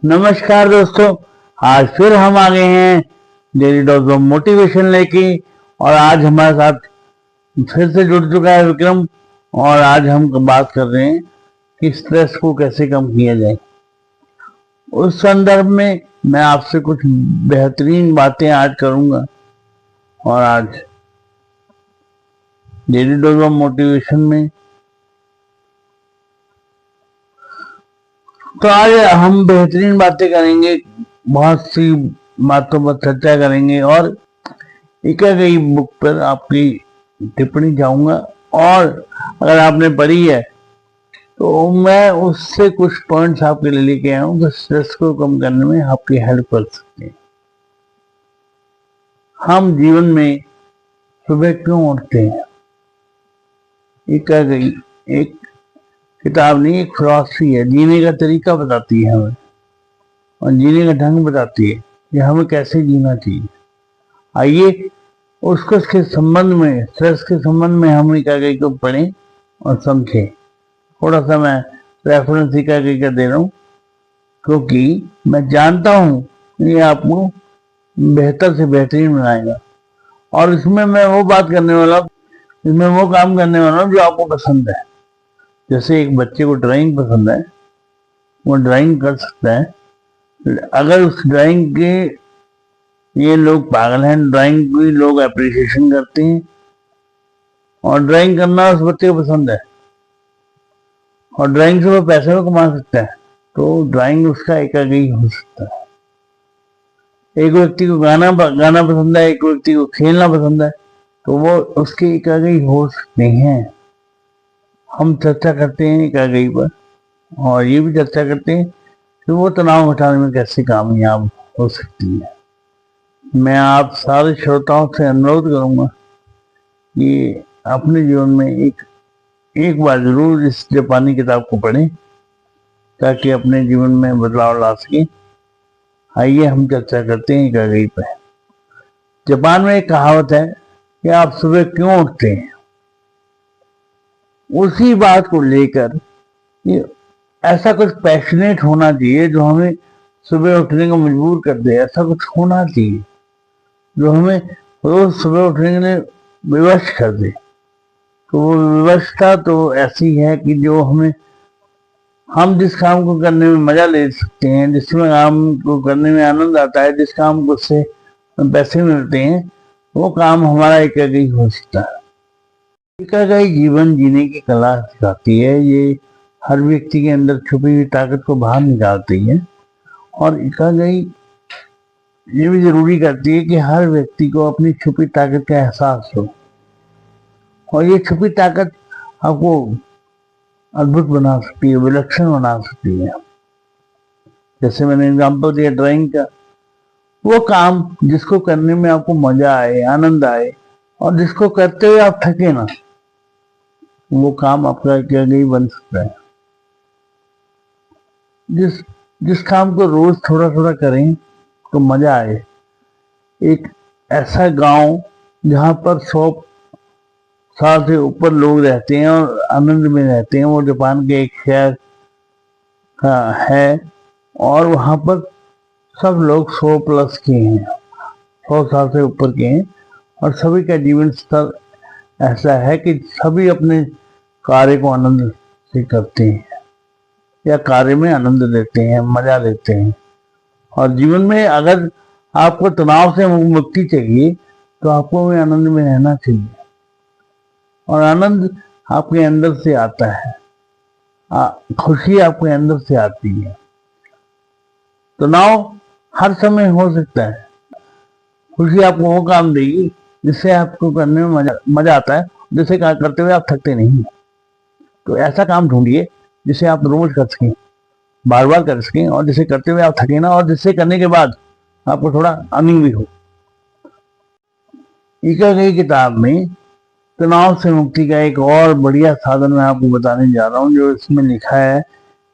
नमस्कार दोस्तों, आज फिर हम आ गए हैं डेली डोज ऑफ मोटिवेशन लेके। और आज हमारे साथ फिर से जुड़ चुका है विक्रम। और आज हम बात कर रहे हैं कि स्ट्रेस को कैसे कम किया जाए। उस संदर्भ में मैं आपसे कुछ बेहतरीन बातें आज करूंगा। और आज डेली डोज ऑफ मोटिवेशन में तो आज हम बेहतरीन बातें करेंगे, बहुत सी बातों पर चर्चा करेंगे और एक बुक पर आपकी टिप्पणी चाहूंगा। और अगर आपने पढ़ी है तो मैं उससे कुछ पॉइंट्स आपके लिए लेके आया हूँ जो स्ट्रेस को कम करने में आपकी हेल्प कर सकते हैं। हम जीवन में सुबह क्यों उठते हैं? एक किताब नहीं, एक फिलॉसफी है, जीने का तरीका बताती है हमें और जीने का ढंग बताती है कि हमें कैसे जीना चाहिए। आइए उसको के संबंध में, स्ट्रेस के संबंध में हम इकाई को पढ़ें और समझें। थोड़ा सा मैं रेफरेंस इकाई का दे रहा हूँ क्योंकि मैं जानता हूँ ये आपको बेहतर से बेहतरीन बनाएगा। और इसमें मैं वो बात करने वाला हूँ, इसमें वो काम करने वाला हूँ जो आपको पसंद है। जैसे एक बच्चे को ड्राइंग पसंद है, वो ड्राइंग कर सकता है। अगर उस ड्राइंग के ये लोग पागल हैं, ड्राइंग की लोग अप्रिसिएशन करते हैं और ड्राइंग करना उस बच्चे को पसंद है और ड्राइंग से वो पैसे भी कमा सकता है, तो ड्राइंग उसका एकाग्री हो सकता है। एक व्यक्ति को गाना पसंद है, एक व्यक्ति को खेलना पसंद है, तो वो उसके एकाग्री हो सकते हैं। हम चर्चा करते हैं एकाग्री पर और ये भी चर्चा करते हैं कि वो तनाव घटाने में कैसे कामयाब हो सकती है। मैं आप सारे श्रोताओं से अनुरोध करूंगा कि अपने जीवन में एक बार जरूर इस जापानी किताब को पढ़ें ताकि अपने जीवन में बदलाव ला सकें। आइए हम चर्चा करते हैं एकाग्री पर। जापान में एक कहावत है कि आप सुबह क्यों उठते हैं। उसी बात को लेकर ऐसा कुछ पैशनेट होना चाहिए जो हमें सुबह उठने को मजबूर कर दे। ऐसा कुछ होना चाहिए जो हमें रोज सुबह उठने के लिए विवश कर दे। तो वो विवशता तो ऐसी है कि जो हम जिस काम को करने में मजा ले सकते हैं, जिसमें काम को करने में आनंद आता है, जिस काम को से पैसे मिलते हैं, वो काम हमारा एकाग्री हो सकता है। एकाग्री जीवन जीने की कला सिखाती है। ये हर व्यक्ति के अंदर छुपी हुई ताकत को बाहर निकालती है और एकाग्री ये भी जरूरी करती है कि हर व्यक्ति को अपनी छुपी ताकत का एहसास हो और ये छुपी ताकत आपको अद्भुत बना सकती है, विलक्षण बना सकती है। जैसे मैंने एग्जांपल दिया ड्राइंग का, वो काम जिसको करने में आपको मजा आए, आनंद आए और जिसको करते हुए आप थके ना, वो काम आपका एकाग्री बन सकता है। जिस काम को रोज थोड़ा थोड़ा करें तो मजा आए। एक ऐसा गांव जहां पर 100 साल से ऊपर लोग रहते हैं और आनंद में रहते हैं, वो जापान के एक शहर का है और वहां पर सब लोग 100 प्लस के हैं, 100 साल से ऊपर के हैं और सभी का जीवन स्तर ऐसा है कि सभी अपने कार्य को आनंद से करते हैं या कार्य में आनंद लेते हैं, मजा लेते हैं। और जीवन में अगर आपको तनाव से मुक्ति चाहिए तो आपको भी आनंद में रहना चाहिए और आनंद आपके अंदर से आता है, खुशी आपके अंदर से आती है। तनाव हर समय हो सकता है, खुशी आपको वो काम देगी जिससे आपको करने में मजा आता है, जिसे करते हुए आप थकते नहीं। तो ऐसा काम ढूंढिए जिसे आप रोज कर सकें, बार बार कर सकें और जिसे करते हुए आप थके ना और जिससे करने के बाद आपको थोड़ा अर्निंग भी हो। इकाई किताब में तनाव से मुक्ति का एक और बढ़िया साधन मैं आपको बताने जा रहा हूँ, जो इसमें लिखा है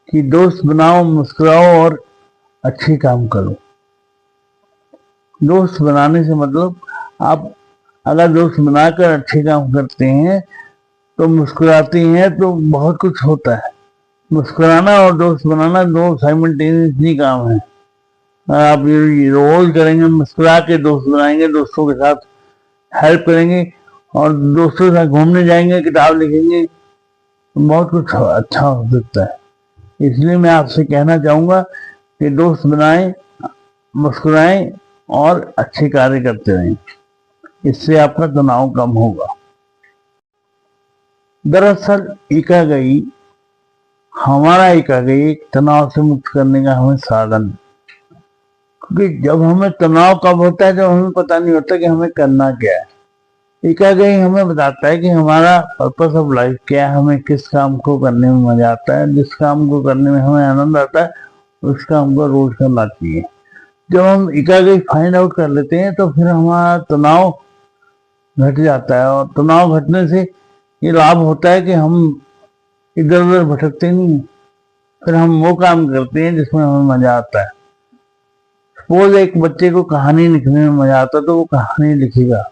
कि दोस्त बनाओ, मुस्कुराओ और अच्छे काम करो। दोस्त बनाने से मतलब आप अगर दोस्त बनाकर अच्छे काम करते हैं तो मुस्कुराते हैं तो बहुत कुछ होता है। मुस्कुराना और दोस्त बनाना दो साइमल्टेनियसली काम है। आप ये रोज करेंगे, मुस्कुरा के दोस्त बनाएंगे, दोस्तों के साथ हेल्प करेंगे और दोस्तों के साथ घूमने जाएंगे, किताब लिखेंगे, तो बहुत कुछ अच्छा हो सकता है। इसलिए मैं आपसे कहना चाहूँगा कि दोस्त बनाएं, मुस्कुराएं और अच्छे कार्य करते रहें। इससे आपका तनाव कम होगा। दरअसल इकागाई हमारा इकागाई तनाव से मुक्त करने का हमें साधन, क्योंकि जब हमें तनाव कब होता है, जब हमें पता नहीं होता कि हमें करना क्या है। इकागाई हमें बताता है कि हमारा पर्पस ऑफ लाइफ क्या है, हमें किस काम को करने में मजा आता है, जिस काम को करने में हमें आनंद आता है उस काम को रोज करना चाहिए। जब हम इकागाई फाइंड आउट कर लेते हैं तो फिर हमारा तनाव घट जाता है, और तनाव घटने से ये लाभ होता है कि हम इधर उधर भटकते नहीं, फिर हम वो काम करते हैं जिसमें हमें मजा आता है। सपोज एक बच्चे को कहानी लिखने में मजा आता है तो वो कहानी लिखेगा,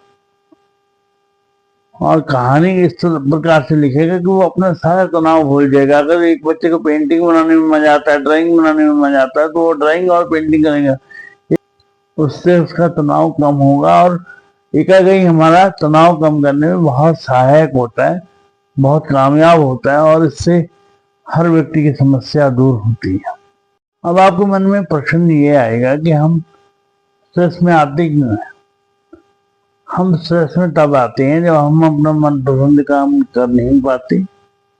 और कहानी इस प्रकार से लिखेगा कि वो अपना सारा तनाव भूल जाएगा। अगर एक बच्चे को पेंटिंग बनाने में मजा आता है, ड्राइंग बनाने में मजा आता है, तो वो ड्राइंग और पेंटिंग करेगा, उससे उसका तनाव कम होगा। और इकागाई हमारा तनाव कम करने में बहुत सहायक होता है, बहुत कामयाब होता है, और इससे हर व्यक्ति की समस्या दूर होती है। अब आपके मन में प्रश्न ये आएगा कि हम स्ट्रेस में आते क्यों हैं? हम स्ट्रेस में तब आते हैं जब हम अपना मनपसंद काम कर नहीं पाते।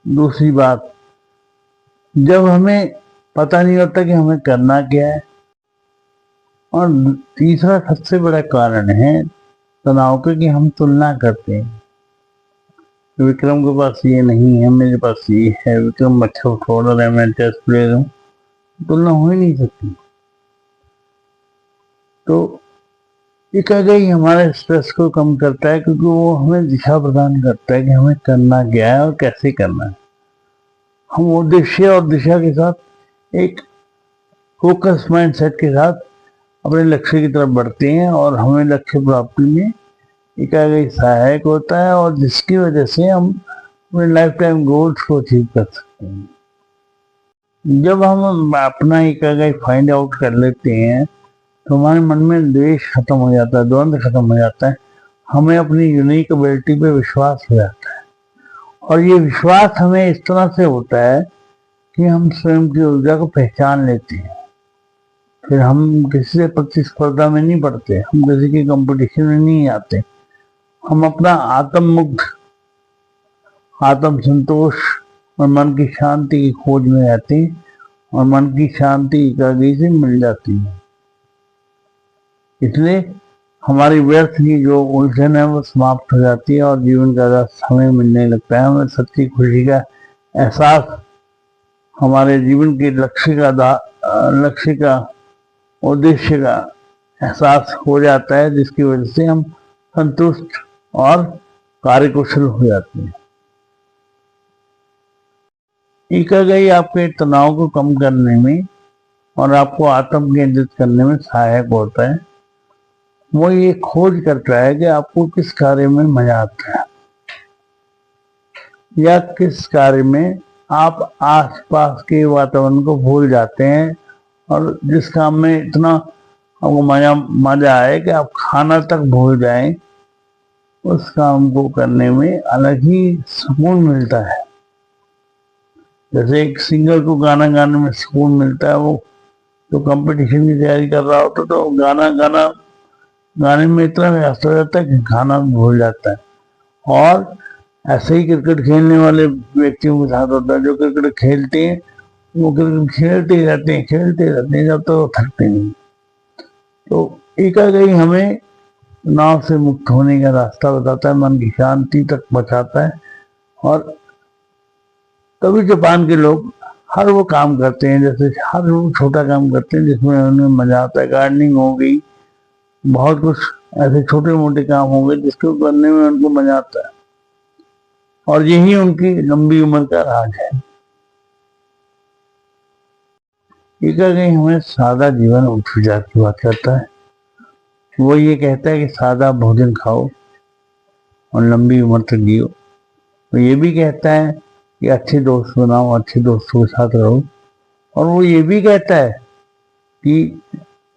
दूसरी बात, जब हमें पता नहीं होता कि हमें करना क्या है। और तीसरा सबसे बड़ा कारण है तनाव का कि हम तुलना करते हैं। विक्रम के पास ये नहीं है, मेरे पास ये है, विक्रम अच्छा फुटबॉलर है, मैं चेस प्लेयर हूँ, तुलना हो ही नहीं सकती। तो इकागाई हमारे स्ट्रेस को कम करता है, क्योंकि वो हमें दिशा प्रदान करता है कि हमें करना क्या है और कैसे करना है। हम उद्देश्य और दिशा के साथ एक फोकस माइंडसेट के साथ अपने लक्ष्य की तरफ बढ़ते हैं, और हमें लक्ष्य प्राप्ति में इकागाई सहायक होता है, और जिसकी वजह से हम अपने लाइफ टाइम गोल्स को अचीव कर सकते हैं। जब हम अपना इकागाई फाइंड आउट कर लेते हैं तो हमारे मन में द्वेष खत्म हो जाता है, द्वंद्व खत्म हो जाता है, हमें अपनी यूनिक एबिलिटी पे विश्वास हो जाता है। और ये विश्वास हमें इस तरह से होता है कि हम स्वयं की ऊर्जा को पहचान लेते हैं। फिर हम किसी से प्रतिस्पर्धा में नहीं पड़ते, हम किसी के कंपटीशन में नहीं आते, हम अपना आत्ममुग्ध, आत्म संतोष और मन की शांति की खोज में रहते हैं, और मन की शांति इकागाई से मिल जाती है। इसलिए हमारी व्यर्थ की जो उलझन है वो समाप्त हो जाती है, और जीवन का रस हमें मिलने लगता है। हमें सच्ची खुशी का एहसास, हमारे जीवन के लक्ष्य का उद्देश्य का एहसास हो जाता है, जिसकी वजह से हम संतुष्ट और कार्यकुशल हो जाते हैं। इकागाई आपके तनाव को कम करने में और आपको आत्म केंद्रित करने में सहायक होता है। वो ये खोज करता है कि आपको किस कार्य में मजा आता है, या किस कार्य में आप आसपास के वातावरण को भूल जाते हैं, और जिस काम में इतना आपको मजा आए कि आप खाना तक भूल जाएं, उस काम को करने में अलग ही सुकून मिलता है। जैसे एक सिंगर को गाना गाने में सुकून मिलता है, वो तो कंपटीशन की तैयारी कर रहा होता तो गाने में इतना व्यस्त हो जाता है कि खाना भूल जाता है। और ऐसे ही क्रिकेट खेलने वाले व्यक्तियों के साथ होता है, जो क्रिकेट खेलते हैं वो क्रिकेट खेलते ही रहते हैं जब तक वो थकते नहीं। तो इकागाई हमें तनाव से मुक्त होने का रास्ता बताता है, मन की शांति तक पहुंचाता है। और तभी जापान के लोग हर वो काम करते हैं, जैसे हर वो छोटा काम करते हैं जिसमें उन्हें मजा आता है। गार्डनिंग हो गई, बहुत कुछ ऐसे छोटे मोटे काम हो गए जिसको करने में उनको मजा आता है, और यही उनकी लंबी उम्र का राज है। इकागाई हमें सादा जीवन उपचार की बात करता है। वो ये कहता है कि सादा भोजन खाओ और लंबी उम्र तक जियो। वो ये भी कहता है कि अच्छे दोस्त बनाओ, अच्छे दोस्तों के साथ रहो। और वो ये भी कहता है कि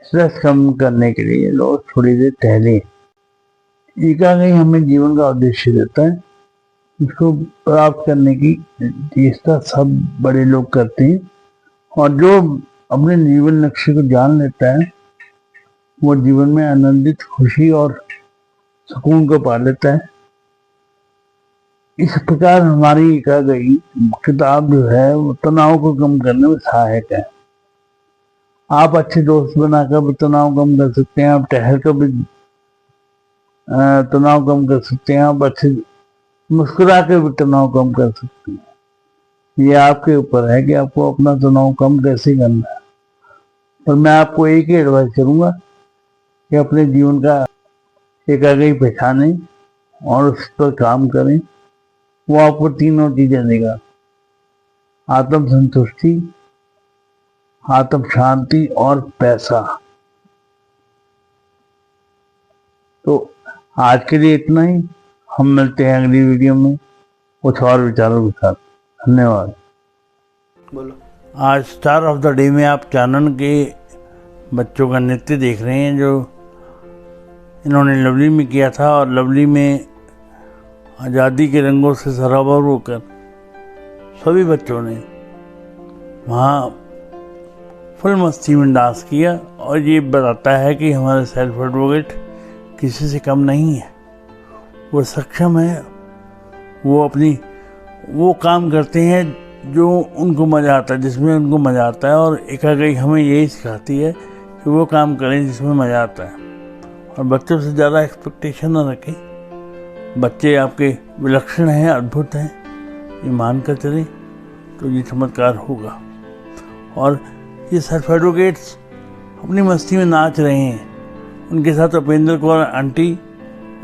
स्ट्रेस कम करने के लिए लोग थोड़ी देर टहले। एकाग्रता हमें जीवन का उद्देश्य देता है, इसको प्राप्त करने की चेष्टा सब बड़े लोग करते हैं। और जो अपने जीवन लक्ष्य को जान लेता है वो जीवन में आनंदित, खुशी और सुकून को पा लेता है। इस प्रकार हमारी एकाग्रता किताब जो है वो तनाव को कम करने में सहायक है। आप अच्छे दोस्त बनाकर भी तनाव कम कर सकते हैं, आप टहल कर भी तनाव कम कर सकते हैं, आप अच्छे मुस्कुरा के भी तनाव कम कर सकते हैं। ये आपके ऊपर है कि आपको अपना तनाव कम कैसे करना है। और मैं आपको एक ही एडवाइस करूंगा कि अपने जीवन का एकाग्रता पहचानें और उस पर काम करें। वो आपको तीनों चीजें देगा, आत्म संतुष्टि, आत्म शांति और पैसा। तो आज के लिए इतना ही। हम मिलते हैं अगली वीडियो में कुछ और विचारों के साथ। धन्यवाद। बोलो। आज स्टार ऑफ द डे में आप चानन के बच्चों का नृत्य देख रहे हैं जो इन्होंने लवली में किया था। और लवली में आज़ादी के रंगों से सराबोर होकर सभी बच्चों ने वहाँ फुल मस्ती में डांस किया। और ये बताता है कि हमारे सेल्फ एडवोकेट किसी से कम नहीं है, वो सक्षम है, वो काम करते हैं जो उनको मज़ा आता है, जिसमें उनको मज़ा आता है। और एकाग्रता हमें यही सिखाती है कि वो काम करें जिसमें मज़ा आता है और बच्चों से ज़्यादा एक्सपेक्टेशन न रखें। बच्चे आपके विलक्षण हैं, अद्भुत हैं, ये मान कर चलें तो ये चमत्कार होगा। और ये सेल्फ एडवोकेट्स अपनी मस्ती में नाच रहे हैं। उनके साथ उपेंद्र कौर आंटी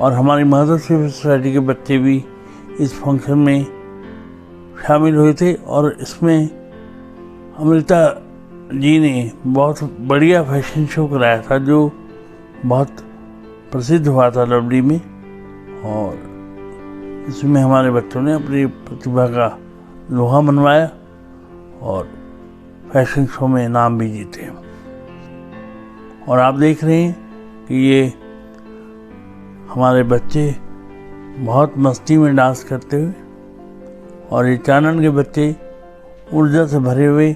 और हमारी मदर सिविल सोसाइटी के बच्चे भी इस फंक्शन में शामिल हुए थे। और इसमें अमृता जी ने बहुत बढ़िया फैशन शो कराया था जो बहुत प्रसिद्ध हुआ था लवली में। और इसमें हमारे बच्चों ने अपनी प्रतिभा का लोहा मनवाया और फैशन शो में इनाम भी जीते। और आप देख रहे हैं कि ये हमारे बच्चे बहुत मस्ती में डांस करते हुए, और ये चानन के बच्चे ऊर्जा से भरे हुए,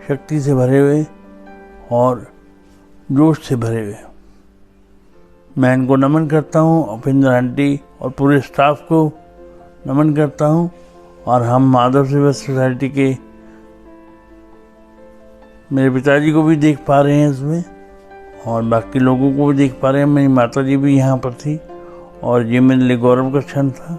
शक्ति से भरे हुए और जोश से भरे हुए। मैं इनको नमन करता हूँ, उपेंद्र आंटी और पूरे स्टाफ को नमन करता हूँ। और हम माधव सिविल सोसाइटी के मेरे पिताजी को भी देख पा रहे हैं इसमें, और बाकी लोगों को भी देख पा रहे हैं। मेरी माता जी भी यहाँ पर थी और ये मेरे लिए गौरव का क्षण था।